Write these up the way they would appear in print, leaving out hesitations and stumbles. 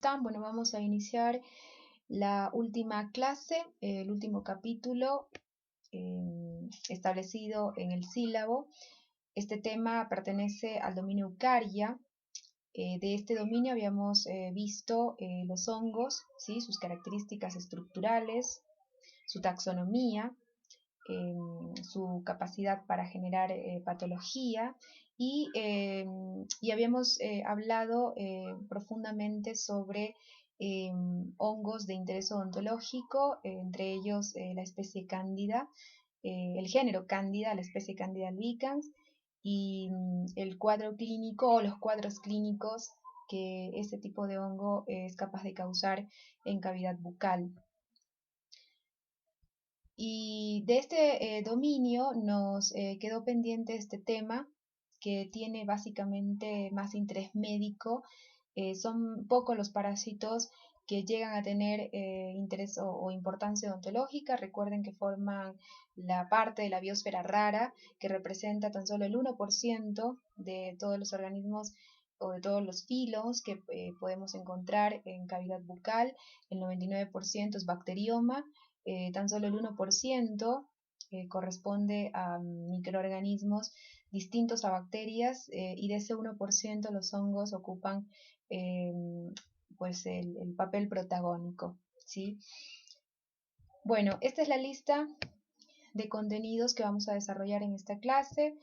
están? Bueno, vamos a iniciar la última clase, el último capítulo establecido en el sílabo. Este tema pertenece al dominio Eukarya. De este dominio habíamos visto los hongos, ¿sí? Sus características estructurales, su taxonomía, su capacidad para generar patología y habíamos hablado profundamente sobre hongos de interés odontológico, entre ellos la especie Cándida, el género Cándida, la especie Cándida albicans, y el cuadro clínico o los cuadros clínicos que este tipo de hongo es capaz de causar en cavidad bucal. Y de este dominio nos quedó pendiente este tema que tiene básicamente más interés médico. Son pocos los parásitos que llegan a tener interés o importancia odontológica. Recuerden que forman la parte de la biosfera rara que representa tan solo el 1% de todos los organismos o de todos los filos que podemos encontrar en cavidad bucal. El 99% es bacterioma. Tan solo el 1% corresponde a microorganismos distintos a bacterias y de ese 1% los hongos ocupan pues el papel protagónico, ¿sí? Bueno, esta es la lista de contenidos que vamos a desarrollar en esta clase.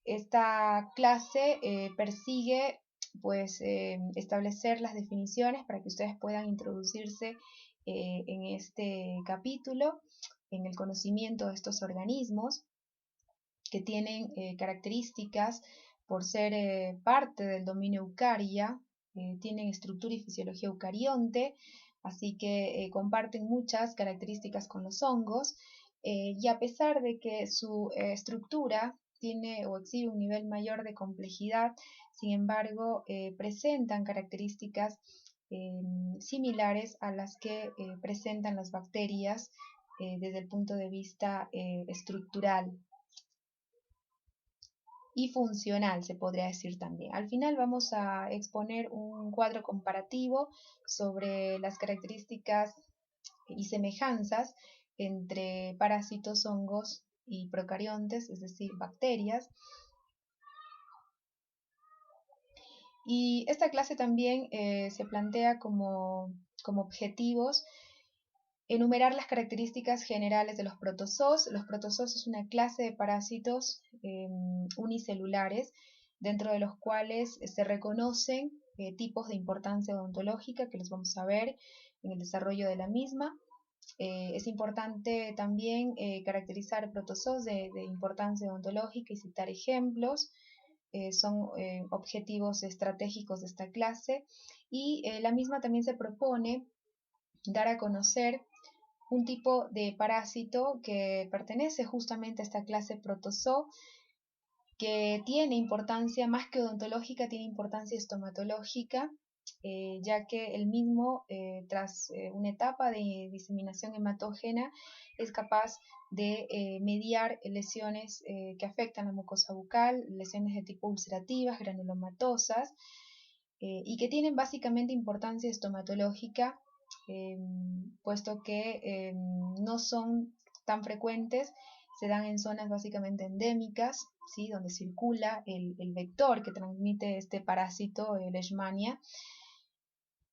Esta clase persigue pues establecer las definiciones para que ustedes puedan introducirse en este capítulo, en el conocimiento de estos organismos que tienen características por ser parte del dominio Eukarya, tienen estructura y fisiología eucarionte, así que comparten muchas características con los hongos, y a pesar de que su estructura tiene o exhibe un nivel mayor de complejidad, sin embargo presentan características similares a las que presentan las bacterias desde el punto de vista estructural y funcional, se podría decir también. Al final vamos a exponer un cuadro comparativo sobre las características y semejanzas entre parásitos, hongos y procariontes, es decir, bacterias. Y esta clase también se plantea como objetivos enumerar las características generales de los protozoos. Los protozoos es una clase de parásitos unicelulares, dentro de los cuales se reconocen tipos de importancia odontológica que los vamos a ver en el desarrollo de la misma. Es importante también caracterizar protozoos de importancia odontológica y citar ejemplos. Son objetivos estratégicos de esta clase, y la misma también se propone dar a conocer un tipo de parásito que pertenece justamente a esta clase protozoo, que tiene importancia más que odontológica, tiene importancia estomatológica, ya que el mismo, tras una etapa de diseminación hematógena, es capaz de mediar lesiones que afectan la mucosa bucal, lesiones de tipo ulcerativas, granulomatosas, y que tienen básicamente importancia estomatológica, puesto que no son tan frecuentes, se dan en zonas básicamente endémicas, ¿sí? Donde circula el vector que transmite este parásito, Leishmania.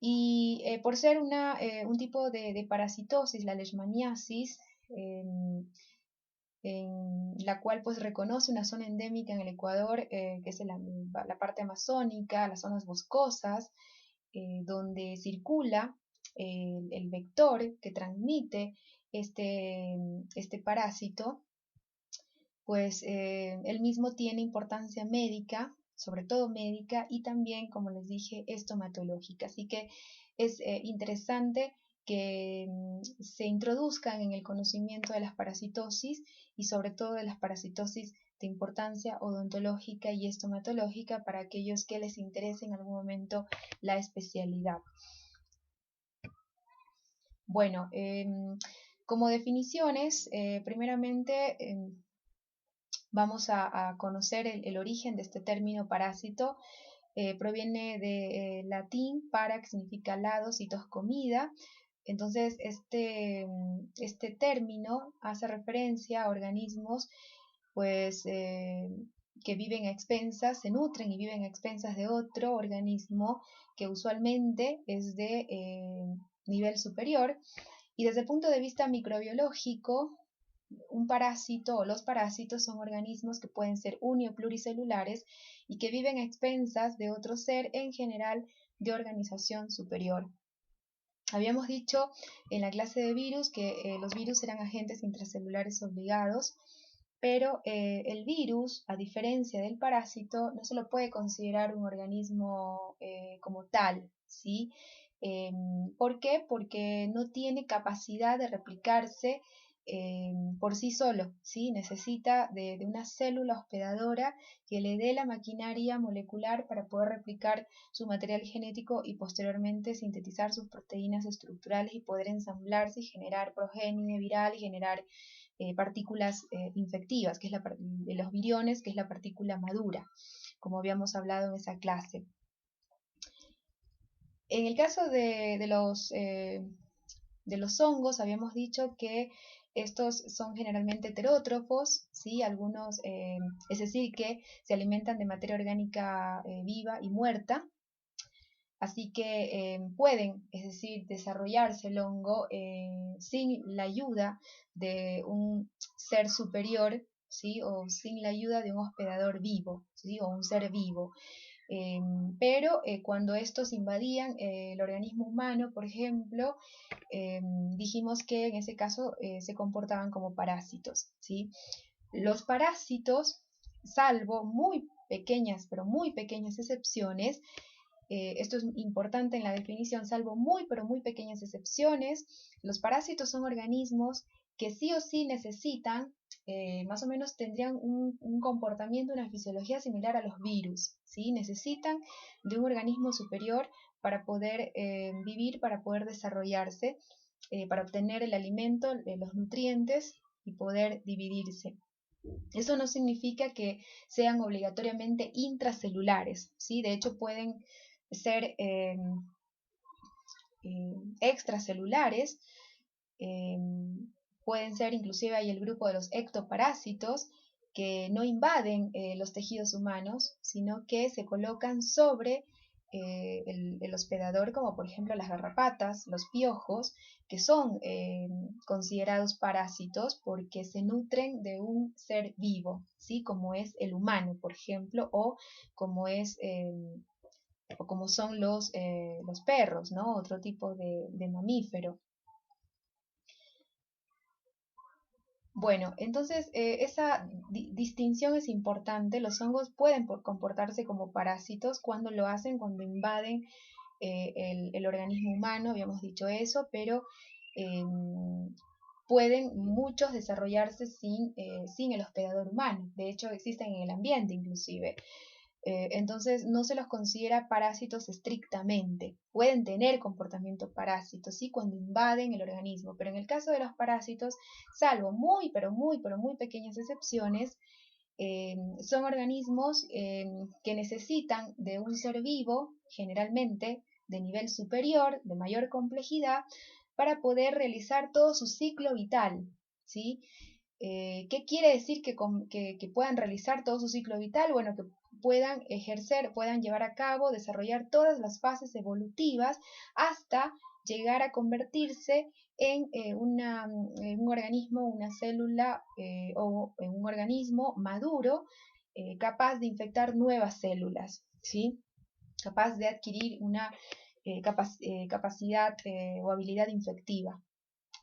Y por ser un tipo de parasitosis, la leishmaniasis, en la cual pues reconoce una zona endémica en el Ecuador, que es la parte amazónica, las zonas boscosas, donde circula el vector que transmite este parásito, pues el mismo tiene importancia médica, sobre todo médica, y también, como les dije, estomatológica. Así que es interesante que se introduzcan en el conocimiento de las parasitosis, y sobre todo de las parasitosis de importancia odontológica y estomatológica, para aquellos que les interese en algún momento la especialidad. Bueno, como definiciones, primeramente vamos a conocer el origen de este término parásito. proviene de latín para, que significa lado, citos, comida. Entonces, este término hace referencia a organismos pues, que viven a expensas, se nutren y viven a expensas de otro organismo que usualmente es de nivel superior. Y desde el punto de vista microbiológico, un parásito o los parásitos son organismos que pueden ser uni- o pluricelulares y que viven a expensas de otro ser, en general de organización superior. Habíamos dicho en la clase de virus que los virus eran agentes intracelulares obligados, pero el virus, a diferencia del parásito, no se lo puede considerar un organismo como tal, ¿sí? ¿Por qué? Porque no tiene capacidad de replicarse por sí solo, ¿sí? Necesita de una célula hospedadora que le dé la maquinaria molecular para poder replicar su material genético y posteriormente sintetizar sus proteínas estructurales y poder ensamblarse y generar progenie viral y generar partículas infectivas, que es de los viriones, que es la partícula madura, como habíamos hablado en esa clase. En el caso de los hongos, habíamos dicho que estos son generalmente heterótrofos, ¿sí? Algunos, es decir, que se alimentan de materia orgánica viva y muerta, así que pueden, es decir, desarrollarse el hongo sin la ayuda de un ser superior, ¿sí? O sin la ayuda de un hospedador vivo, ¿sí? O un ser vivo. Pero cuando estos invadían el organismo humano, por ejemplo, dijimos que en ese caso se comportaban como parásitos, ¿sí? Los parásitos, salvo muy pequeñas, pero muy pequeñas excepciones, esto es importante en la definición, salvo muy, pero muy pequeñas excepciones, los parásitos son organismos que sí o sí necesitan, más o menos tendrían un comportamiento, una fisiología similar a los virus, ¿sí? Necesitan de un organismo superior para poder vivir, para poder desarrollarse, para obtener el alimento, los nutrientes y poder dividirse. Eso no significa que sean obligatoriamente intracelulares, ¿sí? De hecho, pueden ser extracelulares, eh, pueden ser inclusive hay el grupo de los ectoparásitos que no invaden los tejidos humanos, sino que se colocan sobre el hospedador, como por ejemplo las garrapatas, los piojos, que son considerados parásitos porque se nutren de un ser vivo, ¿sí? Como es el humano, por ejemplo, o como es o como son los perros, ¿no? Otro tipo de mamífero. Bueno, entonces esa distinción es importante. Los hongos pueden comportarse como parásitos cuando lo hacen, cuando invaden el organismo humano, habíamos dicho eso, pero pueden muchos desarrollarse sin el hospedador humano. De hecho, existen en el ambiente inclusive. Entonces no se los considera parásitos estrictamente. Pueden tener comportamiento parásito, ¿sí? Cuando invaden el organismo, pero en el caso de los parásitos, salvo muy, pero muy pequeñas excepciones, son organismos que necesitan de un ser vivo, generalmente de nivel superior, de mayor complejidad, para poder realizar todo su ciclo vital, ¿sí? ¿Qué quiere decir que puedan realizar todo su ciclo vital? Bueno, que puedan ejercer, puedan llevar a cabo, desarrollar todas las fases evolutivas hasta llegar a convertirse en un organismo, una célula o en un organismo maduro capaz de infectar nuevas células, ¿sí? Capaz de adquirir una capacidad o habilidad infectiva,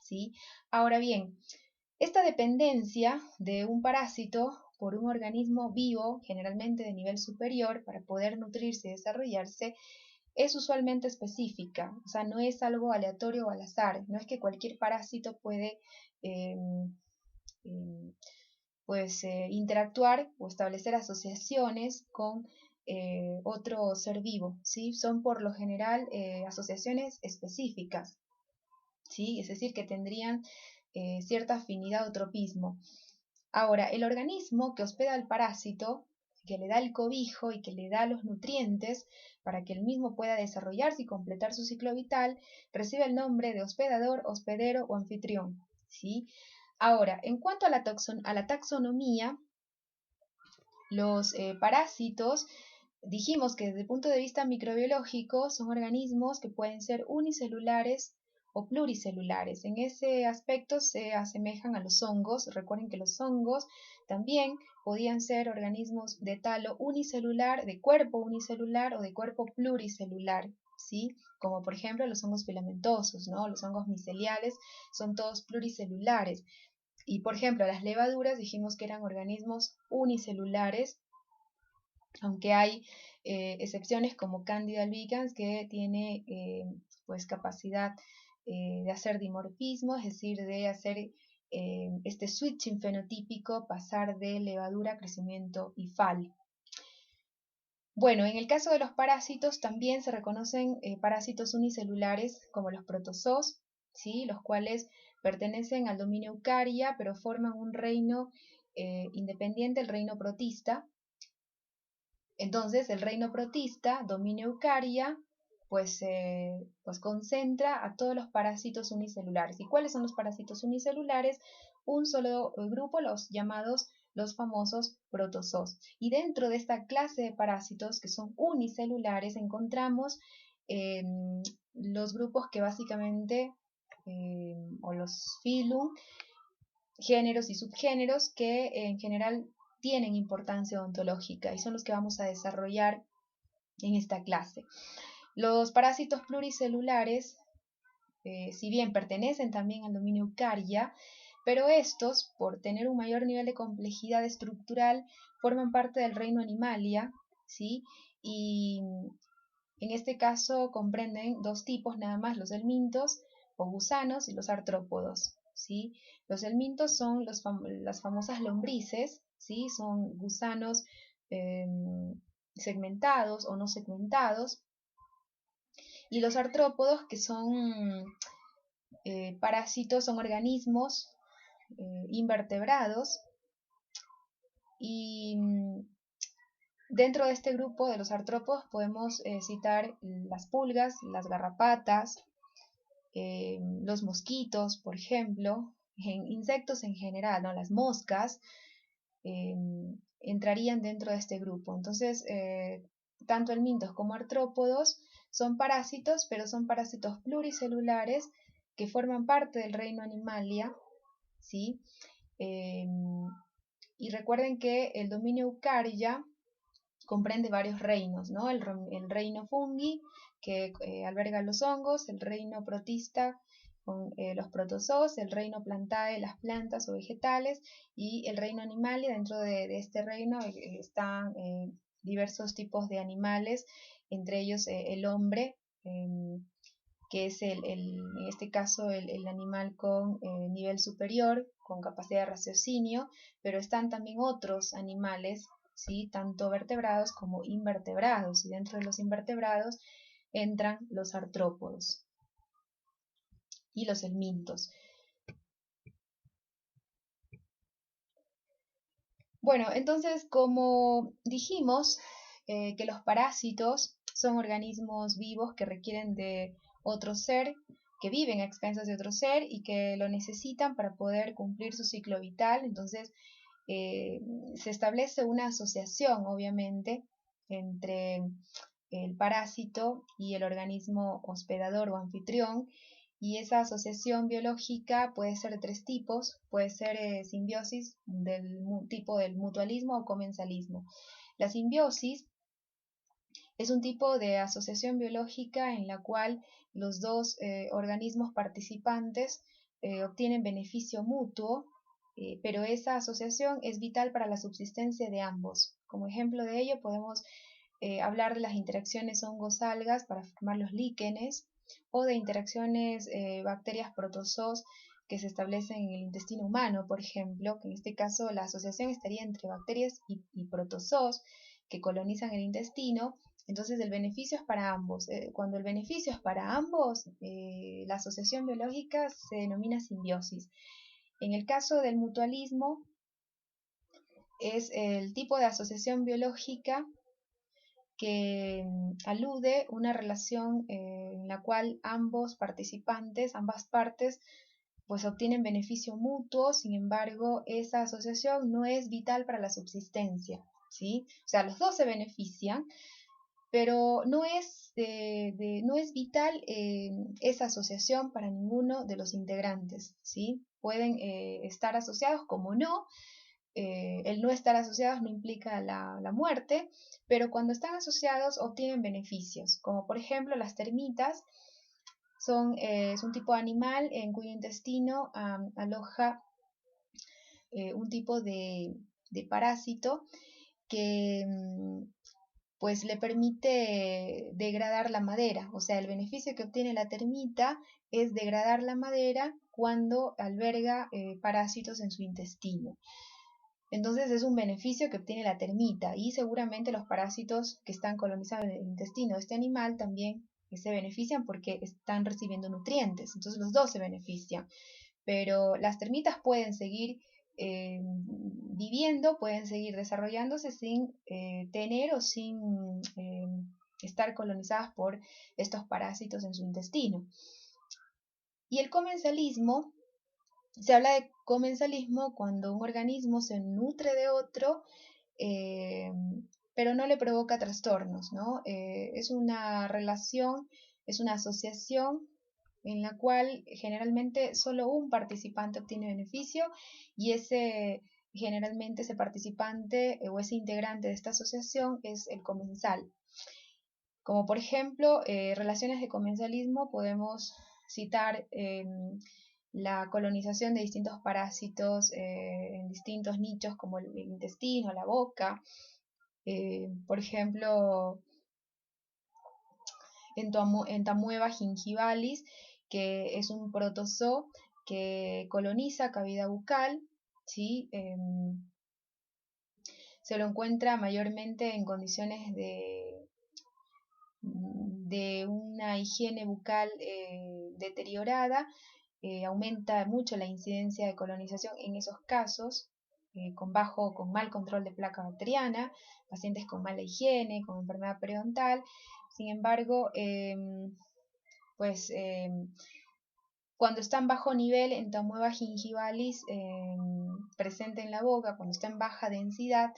¿sí? Ahora bien, esta dependencia de un parásito por un organismo vivo, generalmente de nivel superior, para poder nutrirse y desarrollarse, es usualmente específica, o sea, no es algo aleatorio o al azar, no es que cualquier parásito puede eh, eh, pues, interactuar o establecer asociaciones con otro ser vivo, ¿sí? Son por lo general asociaciones específicas, ¿sí? Es decir, que tendrían cierta afinidad o tropismo. Ahora, el organismo que hospeda al parásito, que le da el cobijo y que le da los nutrientes para que el mismo pueda desarrollarse y completar su ciclo vital, recibe el nombre de hospedador, hospedero o anfitrión, ¿sí? Ahora, en cuanto a la taxonomía, los parásitos, dijimos que desde el punto de vista microbiológico son organismos que pueden ser unicelulares o pluricelulares. En ese aspecto se asemejan a los hongos. Recuerden que los hongos también podían ser organismos de talo unicelular, de cuerpo unicelular o de cuerpo pluricelular, ¿sí? Como por ejemplo los hongos filamentosos, ¿no? Los hongos miceliales son todos pluricelulares. Y por ejemplo, las levaduras dijimos que eran organismos unicelulares, aunque hay excepciones como Candida albicans que tiene pues capacidad de hacer dimorfismo, es decir, de hacer este switching fenotípico, pasar de levadura a crecimiento hifal. Bueno, en el caso de los parásitos también se reconocen parásitos unicelulares como los protozoos, ¿sí? Los cuales pertenecen al dominio Eukarya, pero forman un reino independiente, el reino protista. Entonces, el reino protista, dominio Eukarya, pues concentra a todos los parásitos unicelulares. ¿Y cuáles son los parásitos unicelulares? Un solo grupo, los llamados los famosos protozoos. Y dentro de esta clase de parásitos que son unicelulares encontramos los grupos que básicamente, o los filum, géneros y subgéneros que en general tienen importancia ontológica y son los que vamos a desarrollar en esta clase. Los parásitos pluricelulares, si bien pertenecen también al dominio Eukarya, pero estos, por tener un mayor nivel de complejidad estructural, forman parte del reino Animalia, ¿sí? Y en este caso comprenden dos tipos nada más, los helmintos o gusanos y los artrópodos, ¿sí? Los helmintos son las famosas lombrices, ¿sí? Son gusanos segmentados o no segmentados, y los artrópodos, que son parásitos, son organismos invertebrados, y dentro de este grupo de los artrópodos podemos citar las pulgas, las garrapatas, los mosquitos, por ejemplo, insectos en general, ¿no? Las moscas entrarían dentro de este grupo. Entonces, tanto helmintos como artrópodos son parásitos, pero son parásitos pluricelulares que forman parte del reino Animalia, ¿sí? Y recuerden que el dominio Eukarya comprende varios reinos, ¿no? El reino fungi, que alberga los hongos, el reino protista con los protozoos, el reino plantae, las plantas o vegetales, y el reino Animalia. Dentro de este reino están diversos tipos de animales, entre ellos el hombre, que es en este caso el animal con nivel superior, con capacidad de raciocinio, pero están también otros animales, ¿sí? Tanto vertebrados como invertebrados, y dentro de los invertebrados entran los artrópodos y los helmintos. Bueno, entonces, como dijimos, que los parásitos son organismos vivos que requieren de otro ser, que viven a expensas de otro ser y que lo necesitan para poder cumplir su ciclo vital. Entonces, se establece una asociación, obviamente, entre el parásito y el organismo hospedador o anfitrión, y esa asociación biológica puede ser de tres tipos, puede ser simbiosis del tipo del mutualismo o comensalismo. La simbiosis es un tipo de asociación biológica en la cual los dos organismos participantes obtienen beneficio mutuo, pero esa asociación es vital para la subsistencia de ambos. Como ejemplo de ello podemos hablar de las interacciones hongos-algas para formar los líquenes, o de interacciones bacterias-protozoos que se establecen en el intestino humano, por ejemplo, que en este caso la asociación estaría entre bacterias y protozoos que colonizan el intestino. Entonces el beneficio es para ambos. Cuando el beneficio es para ambos, la asociación biológica se denomina simbiosis. En el caso del mutualismo, es el tipo de asociación biológica que alude a una relación en la cual ambos participantes, ambas partes, pues obtienen beneficio mutuo. Sin embargo, esa asociación no es vital para la subsistencia, ¿sí? O sea, los dos se benefician, pero no es vital esa asociación para ninguno de los integrantes, ¿sí? Pueden estar asociados como no. El no estar asociados no implica la muerte, pero cuando están asociados obtienen beneficios, como por ejemplo las termitas. Es un tipo de animal en cuyo intestino aloja un tipo de parásito que pues le permite degradar la madera. O sea, el beneficio que obtiene la termita es degradar la madera cuando alberga parásitos en su intestino. Entonces es un beneficio que obtiene la termita, y seguramente los parásitos que están colonizando el intestino de este animal también se benefician porque están recibiendo nutrientes. Entonces los dos se benefician. Pero las termitas pueden seguir viviendo, pueden seguir desarrollándose sin tener o sin estar colonizadas por estos parásitos en su intestino. Y el comensalismo, se habla de comensalismo cuando un organismo se nutre de otro, eh, pero no le provoca trastornos, ¿no? Es una relación, es una asociación en la cual generalmente solo un participante obtiene beneficio, y generalmente ese participante o ese integrante de esta asociación es el comensal. Como por ejemplo, relaciones de comensalismo podemos citar la colonización de distintos parásitos en distintos nichos como el intestino, la boca. Por ejemplo, Entamueba gingivalis, que es un protozoo que coloniza cavidad bucal, ¿sí? Se lo encuentra mayormente en condiciones de una higiene bucal deteriorada. Aumenta mucho la incidencia de colonización en esos casos, con mal control de placa bacteriana, pacientes con mala higiene, con enfermedad periodontal. Sin embargo, pues cuando está en bajo nivel, Entamueba gingivalis presente en la boca, cuando está en baja densidad,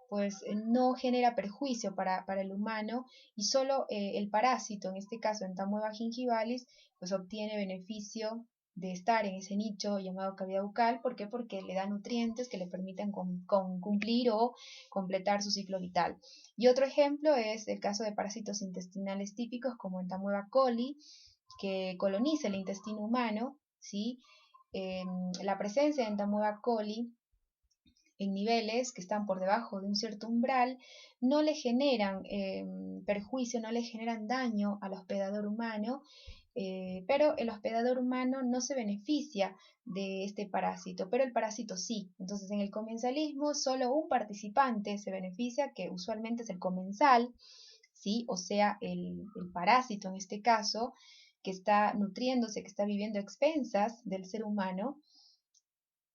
pues no genera perjuicio para el humano, y solo el parásito, en este caso Entamueba gingivalis, pues obtiene beneficio de estar en ese nicho llamado cavidad bucal. ¿Por qué? Porque le da nutrientes que le permiten cumplir o completar su ciclo vital. Y otro ejemplo es el caso de parásitos intestinales típicos como Entamueba coli, que coloniza el intestino humano, ¿sí? La presencia de Entamueba coli en niveles que están por debajo de un cierto umbral no le generan perjuicio, no le generan daño al hospedador humano, pero el hospedador humano no se beneficia de este parásito, pero el parásito sí. Entonces en el comensalismo solo un participante se beneficia, que usualmente es el comensal, ¿sí? O sea, el parásito en este caso, que está nutriéndose, que está viviendo a expensas del ser humano.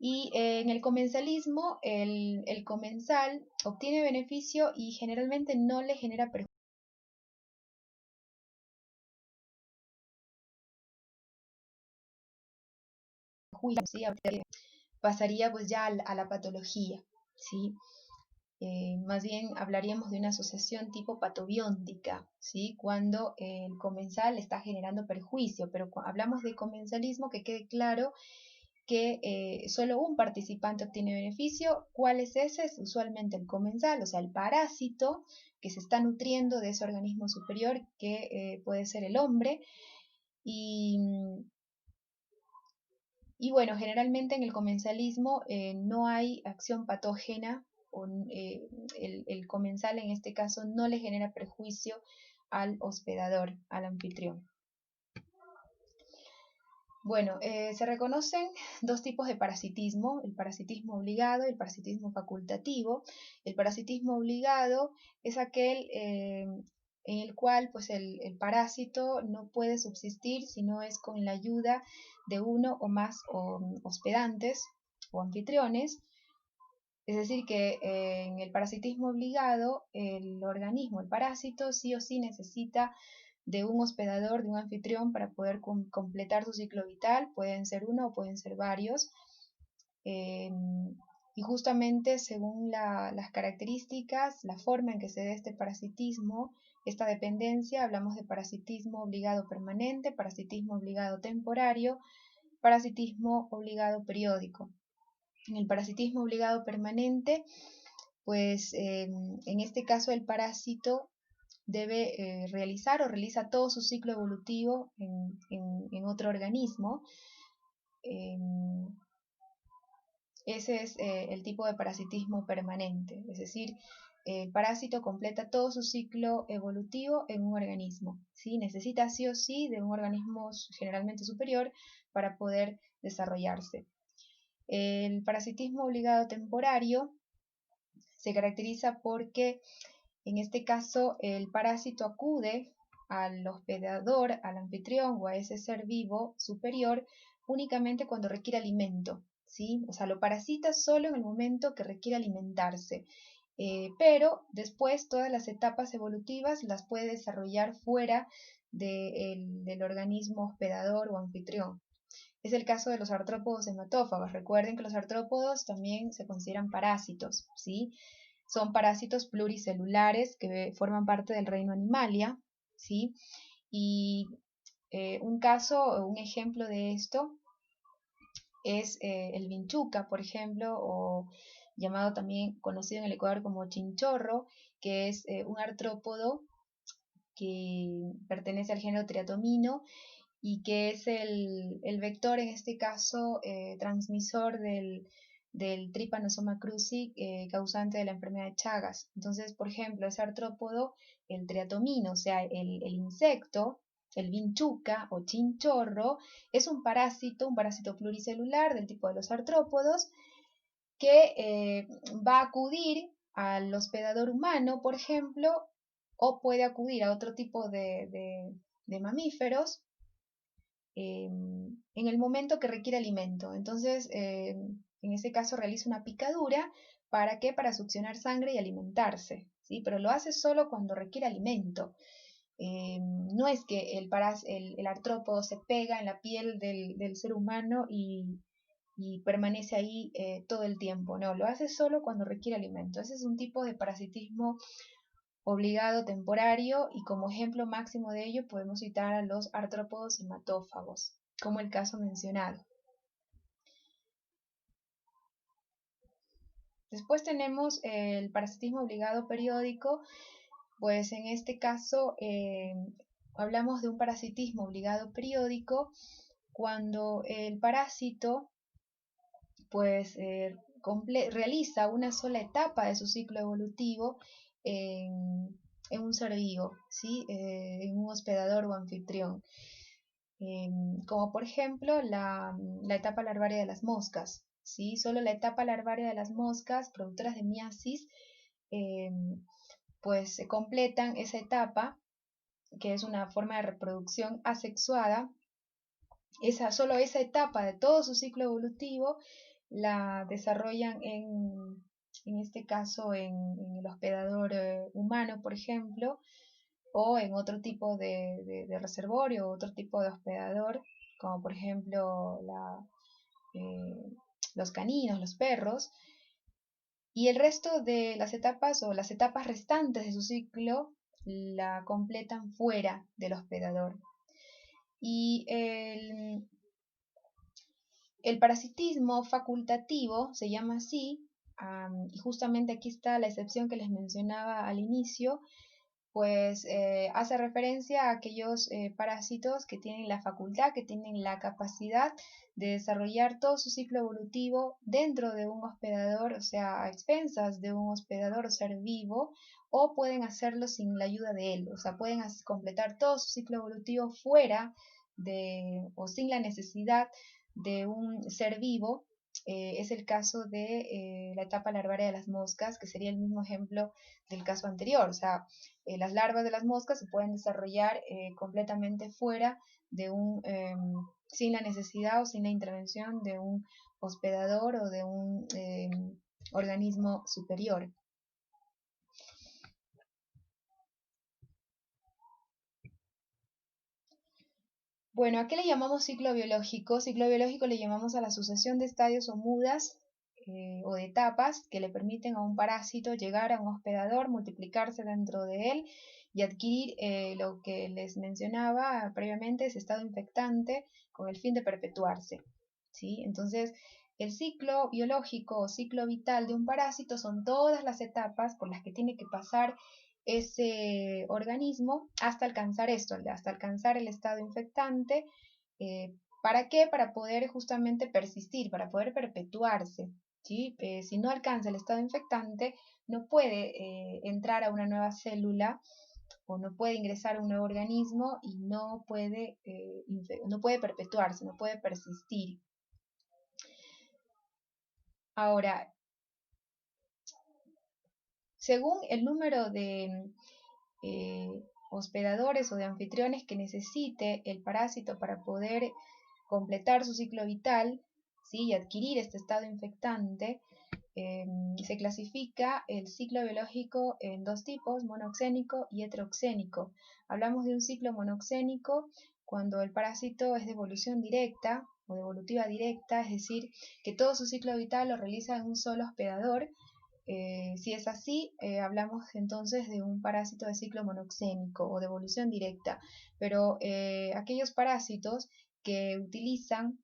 Y en el comensalismo, el comensal obtiene beneficio y generalmente no le genera perjuicio, ¿sí? Pasaría pues ya a la patología, ¿sí? Más bien hablaríamos de una asociación tipo patobióntica, ¿sí? Cuando el comensal está generando perjuicio, pero cuando hablamos de comensalismo, que quede claro que solo un participante obtiene beneficio. ¿Cuál es ese? Es usualmente el comensal, o sea, el parásito que se está nutriendo de ese organismo superior, que puede ser el hombre. Y, y bueno, generalmente en el comensalismo no hay acción patógena, o, el comensal en este caso no le genera perjuicio al hospedador, al anfitrión. Bueno, se reconocen dos tipos de parasitismo: el parasitismo obligado y el parasitismo facultativo. El parasitismo obligado es aquel en el cual pues, el parásito no puede subsistir si no es con la ayuda de uno o más hospedantes o anfitriones. Es decir, que en el parasitismo obligado, el organismo, el parásito, sí o sí necesita de un hospedador, de un anfitrión para poder completar su ciclo vital. Pueden ser uno o pueden ser varios. Y justamente según las características, la forma en que se dé este parasitismo, esta dependencia, hablamos de parasitismo obligado permanente, parasitismo obligado temporario, parasitismo obligado periódico. En el parasitismo obligado permanente, pues en este caso el parásito debe realizar o realiza todo su ciclo evolutivo en otro organismo. Ese es el tipo de parasitismo permanente, es decir, el parásito completa todo su ciclo evolutivo en un organismo, ¿sí? Necesita sí o sí de un organismo generalmente superior para poder desarrollarse. El parasitismo obligado temporario se caracteriza porque en este caso el parásito acude al hospedador, al anfitrión o a ese ser vivo superior únicamente cuando requiere alimento, ¿sí? O sea, lo parasita solo en el momento que requiere alimentarse. Pero después todas las etapas evolutivas las puede desarrollar fuera del organismo hospedador o anfitrión. Es el caso de los artrópodos hematófagos. Recuerden que los artrópodos también se consideran parásitos, ¿sí? Son parásitos pluricelulares que forman parte del reino Animalia, ¿sí? Y un ejemplo de esto es el vinchuca, por ejemplo, o llamado también conocido en el Ecuador como chinchorro, que es un artrópodo que pertenece al género Triatomino y que es el vector, en este caso, transmisor del Trypanosoma cruzi, causante de la enfermedad de Chagas. Entonces, por ejemplo, ese artrópodo, el triatomino, o sea, el insecto, el vinchuca o chinchorro, es un parásito pluricelular del tipo de los artrópodos, que va a acudir al hospedador humano, por ejemplo, o puede acudir a otro tipo de mamíferos en el momento que requiere alimento. Entonces, en ese caso realiza una picadura. ¿Para qué? Para succionar sangre y alimentarse, ¿sí? Pero lo hace solo cuando requiere alimento. No es que el artrópodo se pega en la piel del ser humano y permanece ahí todo el tiempo. No, lo hace solo cuando requiere alimento. Ese es un tipo de parasitismo obligado temporario, y como ejemplo máximo de ello podemos citar a los artrópodos hematófagos, como el caso mencionado. Después tenemos el parasitismo obligado periódico, pues en este caso hablamos de un parasitismo obligado periódico cuando el parásito pues realiza una sola etapa de su ciclo evolutivo en un ser vivo, ¿sí? En un hospedador o anfitrión, como por ejemplo la etapa larvaria de las moscas, ¿sí? Solo la etapa larvaria de las moscas productoras de miasis pues se completan esa etapa, que es una forma de reproducción asexuada. Solo esa etapa de todo su ciclo evolutivo la desarrollan en este caso en el hospedador humano, por ejemplo, o en otro tipo de reservorio, otro tipo de hospedador, como por ejemplo los caninos, los perros, y el resto de las etapas o las etapas restantes de su ciclo la completan fuera del hospedador. Y el parasitismo facultativo se llama así, y justamente aquí está la excepción que les mencionaba al inicio, pues hace referencia a aquellos parásitos que tienen la facultad, que tienen la capacidad de desarrollar todo su ciclo evolutivo dentro de un hospedador, o sea, a expensas de un hospedador o ser vivo, o pueden hacerlo sin la ayuda de él, o sea, pueden completar todo su ciclo evolutivo fuera o sin la necesidad de un ser vivo. Es el caso de la etapa larvaria de las moscas, que sería el mismo ejemplo del caso anterior. O sea, las larvas de las moscas se pueden desarrollar completamente fuera de sin la necesidad o sin la intervención de un hospedador o de un organismo superior. Bueno, ¿a qué le llamamos ciclo biológico? Ciclo biológico le llamamos a la sucesión de estadios o mudas o de etapas que le permiten a un parásito llegar a un hospedador, multiplicarse dentro de él y adquirir lo que les mencionaba previamente, ese estado infectante con el fin de perpetuarse. ¿Sí? Entonces, el ciclo biológico o ciclo vital de un parásito son todas las etapas por las que tiene que pasar ese organismo hasta alcanzar esto, hasta alcanzar el estado infectante. ¿Para qué? Para poder justamente persistir, para poder perpetuarse. ¿Sí? Si no alcanza el estado infectante, no puede entrar a una nueva célula o no puede ingresar a un nuevo organismo y no puede perpetuarse, no puede persistir. Ahora, según el número de hospedadores o de anfitriones que necesite el parásito para poder completar su ciclo vital, ¿sí? Y adquirir este estado infectante, se clasifica el ciclo biológico en dos tipos, monoxénico y heteroxénico. Hablamos de un ciclo monoxénico cuando el parásito es de evolución directa o de evolutiva directa, es decir, que todo su ciclo vital lo realiza en un solo hospedador. Si es así, hablamos entonces de un parásito de ciclo monoxénico o de evolución directa, pero aquellos parásitos que utilizan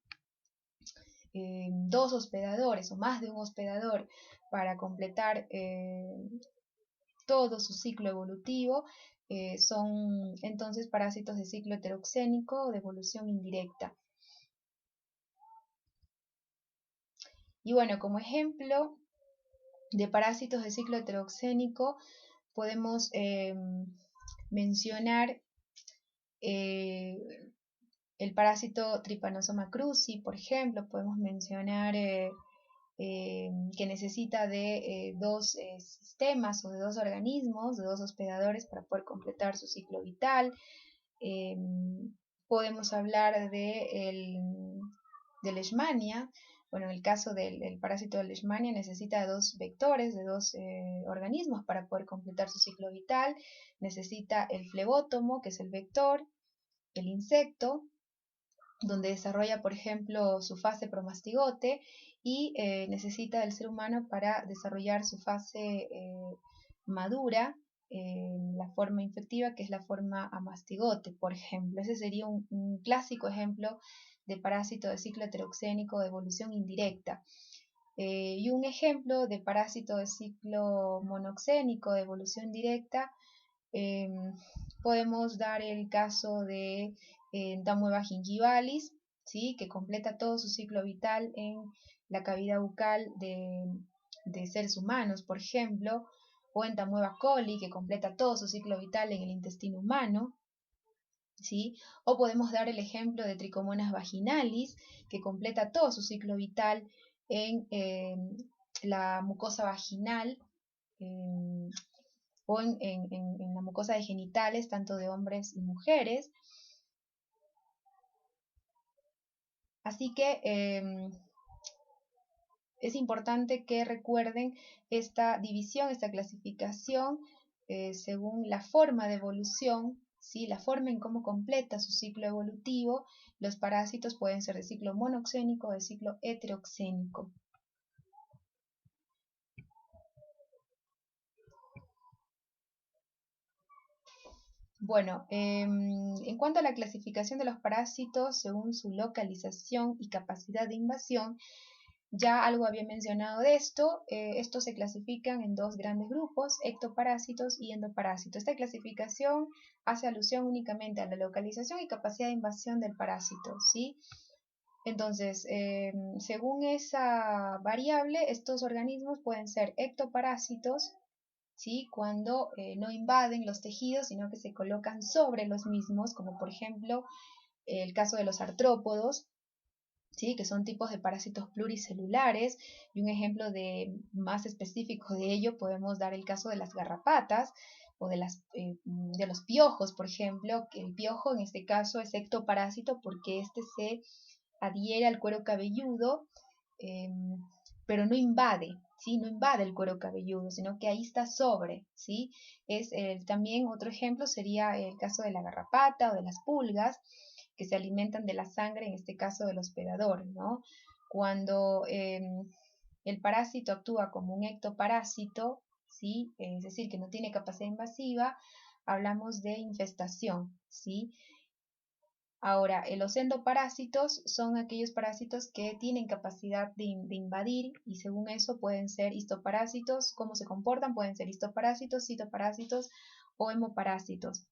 dos hospedadores o más de un hospedador para completar todo su ciclo evolutivo, son entonces parásitos de ciclo heteroxénico o de evolución indirecta. Y bueno, como ejemplo de parásitos de ciclo heteroxénico podemos mencionar el parásito Trypanosoma cruzi, por ejemplo. Podemos mencionar que necesita de dos sistemas o de dos organismos, de dos hospedadores para poder completar su ciclo vital. Podemos hablar de Leishmania. Bueno, en el caso del parásito de Leishmania necesita de dos vectores, de dos organismos para poder completar su ciclo vital. Necesita el flebótomo, que es el vector, el insecto, donde desarrolla, por ejemplo, su fase promastigote, y necesita del ser humano para desarrollar su fase madura, la forma infectiva, que es la forma amastigote, por ejemplo. Ese sería un clásico ejemplo de parásito de ciclo heteroxénico de evolución indirecta. Y un ejemplo de parásito de ciclo monoxénico de evolución directa, podemos dar el caso de Entamoeba gingivalis, ¿sí? Que completa todo su ciclo vital en la cavidad bucal de seres humanos, por ejemplo, o Entamoeba coli, que completa todo su ciclo vital en el intestino humano, ¿sí? O podemos dar el ejemplo de Trichomonas vaginalis, que completa todo su ciclo vital en la mucosa vaginal, o en la mucosa de genitales, tanto de hombres y mujeres. Así que es importante que recuerden esta división, esta clasificación según la forma de evolución, ¿sí? La forma en cómo completa su ciclo evolutivo. Los parásitos pueden ser de ciclo monoxénico o de ciclo heteroxénico. Bueno, en cuanto a la clasificación de los parásitos según su localización y capacidad de invasión, ya algo había mencionado de esto. Estos se clasifican en dos grandes grupos, ectoparásitos y endoparásitos. Esta clasificación hace alusión únicamente a la localización y capacidad de invasión del parásito, ¿sí? Entonces, según esa variable, estos organismos pueden ser ectoparásitos, ¿sí? Cuando no invaden los tejidos, sino que se colocan sobre los mismos, como por ejemplo el caso de los artrópodos, ¿sí? Que son tipos de parásitos pluricelulares, y un ejemplo más específico de ello podemos dar el caso de las garrapatas o de los piojos, por ejemplo, que el piojo en este caso es ectoparásito porque este se adhiere al cuero cabelludo, pero no invade, ¿sí? No invade el cuero cabelludo, sino que ahí está sobre, ¿sí? También otro ejemplo sería el caso de la garrapata o de las pulgas, que se alimentan de la sangre, en este caso del hospedador, ¿no? Cuando el parásito actúa como un ectoparásito, ¿sí? Es decir, que no tiene capacidad invasiva, hablamos de infestación, ¿sí? Ahora, los endoparásitos son aquellos parásitos que tienen capacidad de invadir, y según eso pueden ser histoparásitos. ¿Cómo se comportan? Pueden ser histoparásitos, citoparásitos o hemoparásitos.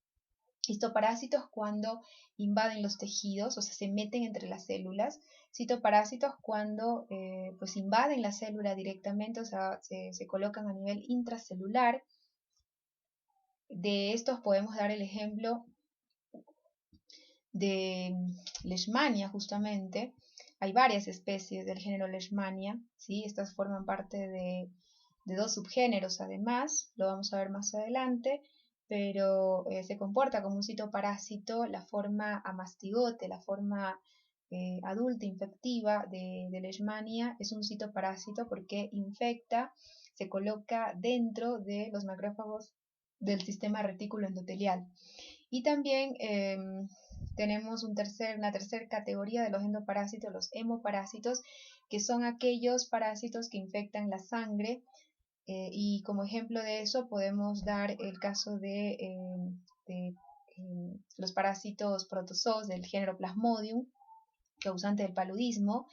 Histoparásitos cuando invaden los tejidos, o sea, se meten entre las células. Citoparásitos cuando pues invaden la célula directamente, o sea, se colocan a nivel intracelular. De estos podemos dar el ejemplo de Leishmania, justamente. Hay varias especies del género Leishmania, ¿sí? Estas forman parte de dos subgéneros, además, lo vamos a ver más adelante, pero se comporta como un citoparásito. La forma amastigote, la forma adulta infectiva de Leishmania es un citoparásito porque infecta, se coloca dentro de los macrófagos del sistema retículo endotelial. Y también tenemos una tercera categoría de los endoparásitos, los hemoparásitos, que son aquellos parásitos que infectan la sangre, y como ejemplo de eso podemos dar el caso de los parásitos protozoos del género Plasmodium, causante del paludismo,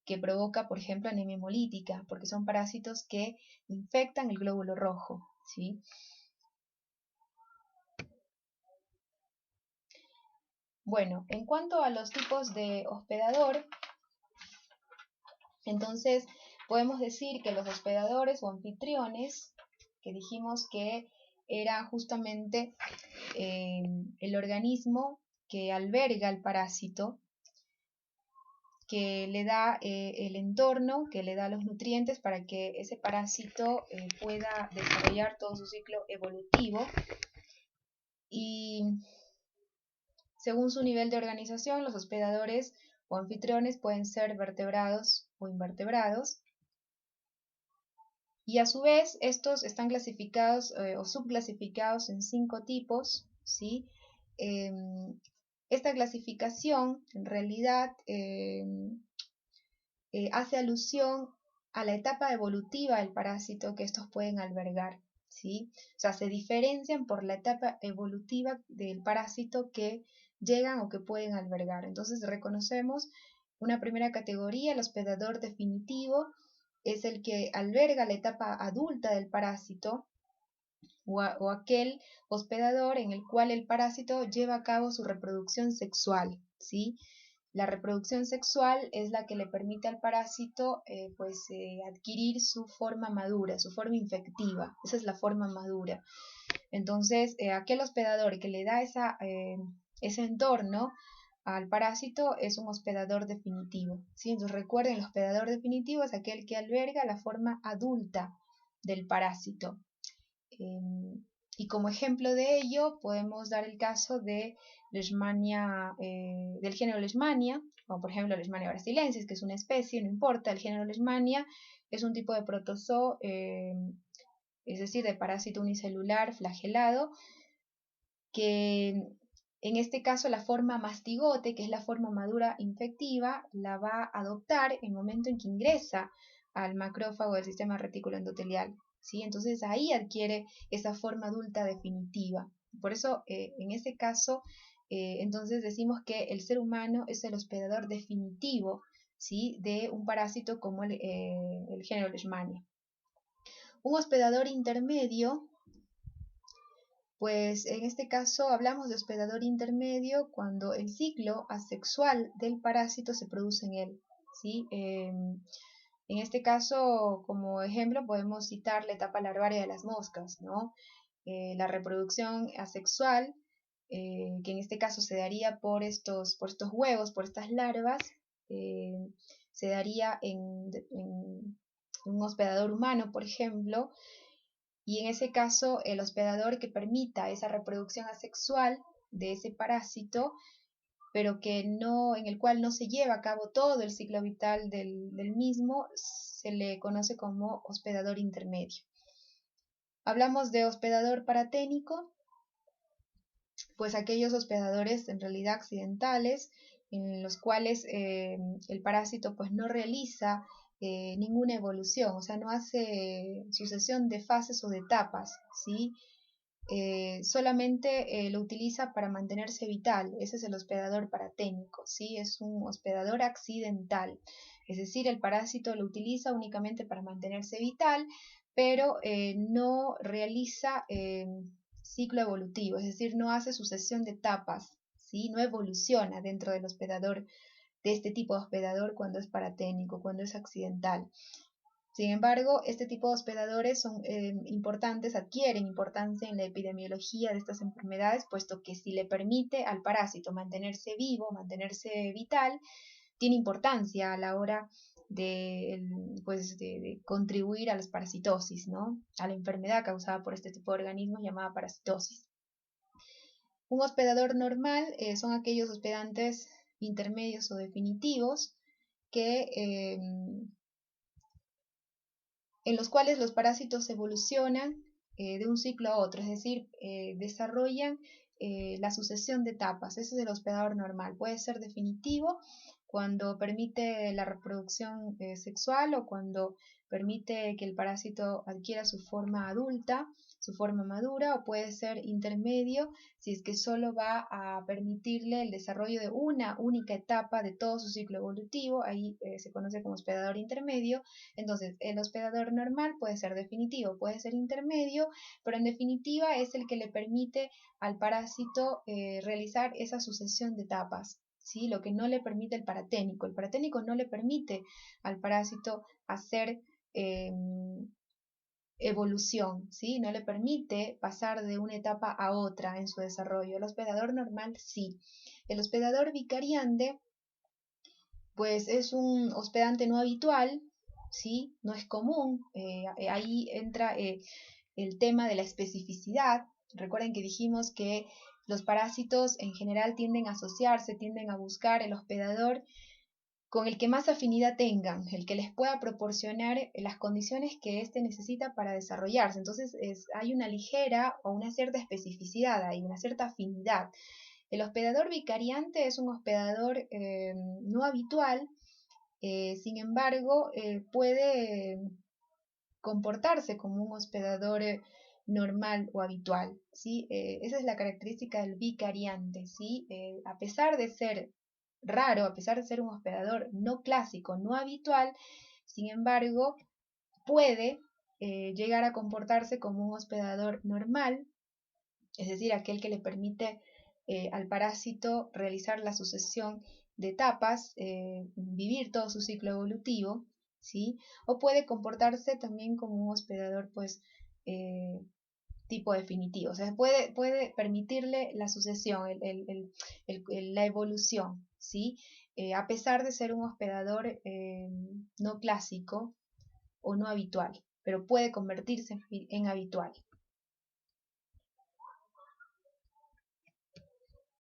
que provoca, por ejemplo, anemia hemolítica, porque son parásitos que infectan el glóbulo rojo, ¿sí? Bueno, en cuanto a los tipos de hospedador, entonces podemos decir que los hospedadores o anfitriones, que dijimos que era justamente el organismo que alberga al parásito, que le da el entorno, que le da los nutrientes para que ese parásito pueda desarrollar todo su ciclo evolutivo, y según su nivel de organización, los hospedadores o anfitriones pueden ser vertebrados o invertebrados. Y a su vez, estos están clasificados o subclasificados en 5 tipos, ¿sí? Esta clasificación en realidad hace alusión a la etapa evolutiva del parásito que estos pueden albergar, ¿sí? O sea, se diferencian por la etapa evolutiva del parásito que llegan o que pueden albergar. Entonces reconocemos una primera categoría: el hospedador definitivo es el que alberga la etapa adulta del parásito, o aquel hospedador en el cual el parásito lleva a cabo su reproducción sexual, ¿sí? La reproducción sexual es la que le permite al parásito adquirir su forma madura, su forma infectiva. Esa es la forma madura. Entonces, aquel hospedador que le da ese entorno al parásito es un hospedador definitivo, ¿sí? Entonces recuerden, el hospedador definitivo es aquel que alberga la forma adulta del parásito. Y como ejemplo de ello podemos dar el caso de Leishmania, del género Leishmania, como por ejemplo Leishmania brasiliensis, que es una especie, no importa, el género Leishmania es un tipo de protozoo, es decir, de parásito unicelular flagelado, que en este caso la forma mastigote, que es la forma madura infectiva, la va a adoptar en el momento en que ingresa al macrófago del sistema retículo endotelial, ¿sí? Entonces ahí adquiere esa forma adulta definitiva. Por eso, en ese caso, entonces decimos que el ser humano es el hospedador definitivo, ¿sí?, de un parásito como el género Leishmania. Un hospedador intermedio, pues en este caso hablamos de hospedador intermedio cuando el ciclo asexual del parásito se produce en él, ¿sí? En este caso, como ejemplo, podemos citar la etapa larvaria de las moscas, ¿no? La reproducción asexual, que en este caso se daría por estos huevos, por estas larvas, se daría en un hospedador humano, por ejemplo, y en ese caso el hospedador que permita esa reproducción asexual de ese parásito pero que no, en el cual no se lleva a cabo todo el ciclo vital del mismo, se le conoce como hospedador intermedio. Hablamos de hospedador paraténico, pues aquellos hospedadores en realidad accidentales, en los cuales el parásito pues no realiza ninguna evolución, o sea, no hace sucesión de fases o de etapas, ¿sí? Solamente lo utiliza para mantenerse vital. Ese es el hospedador paraténico, ¿sí? Es un hospedador accidental, es decir, el parásito lo utiliza únicamente para mantenerse vital, pero no realiza ciclo evolutivo, es decir, no hace sucesión de etapas, ¿sí? No evoluciona dentro del hospedador, de este tipo de hospedador cuando es paraténico, cuando es accidental. Sin embargo, este tipo de hospedadores son importantes, adquieren importancia en la epidemiología de estas enfermedades, puesto que si le permite al parásito mantenerse vivo, mantenerse vital, tiene importancia a la hora pues, de contribuir a la parasitosis, ¿no? A la enfermedad causada por este tipo de organismos llamada parasitosis. Un hospedador normal son aquellos hospedantes intermedios o definitivos que en los cuales los parásitos evolucionan de un ciclo a otro, es decir, desarrollan la sucesión de etapas. Ese es el hospedador normal. Puede ser definitivo cuando permite la reproducción sexual o cuando permite que el parásito adquiera su forma adulta, su forma madura, o puede ser intermedio si es que solo va a permitirle el desarrollo de una única etapa de todo su ciclo evolutivo. Ahí se conoce como hospedador intermedio. Entonces, el hospedador normal puede ser definitivo, puede ser intermedio, pero en definitiva es el que le permite al parásito realizar esa sucesión de etapas, ¿sí? Lo que no le permite el paraténico. El paraténico no le permite al parásito hacer evolución, ¿sí? No le permite pasar de una etapa a otra en su desarrollo. El hospedador normal sí. El hospedador vicariante pues es un hospedante no habitual, ¿sí? No es común. Ahí entra el tema de la especificidad. Recuerden que dijimos que los parásitos en general tienden a asociarse, tienden a buscar el hospedador con el que más afinidad tengan, el que les pueda proporcionar las condiciones que éste necesita para desarrollarse. Entonces hay una ligera o una cierta especificidad, hay una cierta afinidad. El hospedador vicariante es un hospedador no habitual, sin embargo, puede comportarse como un hospedador normal o habitual, ¿sí? Esa es la característica del vicariante, ¿sí? A pesar de ser raro, a pesar de ser un hospedador no clásico, no habitual, sin embargo, puede llegar a comportarse como un hospedador normal, es decir, aquel que le permite al parásito realizar la sucesión de etapas, vivir todo su ciclo evolutivo, ¿sí? O puede comportarse también como un hospedador, pues, tipo definitivo, o sea, puede permitirle la sucesión, la evolución, ¿sí? A pesar de ser un hospedador no clásico o no habitual, pero puede convertirse en habitual.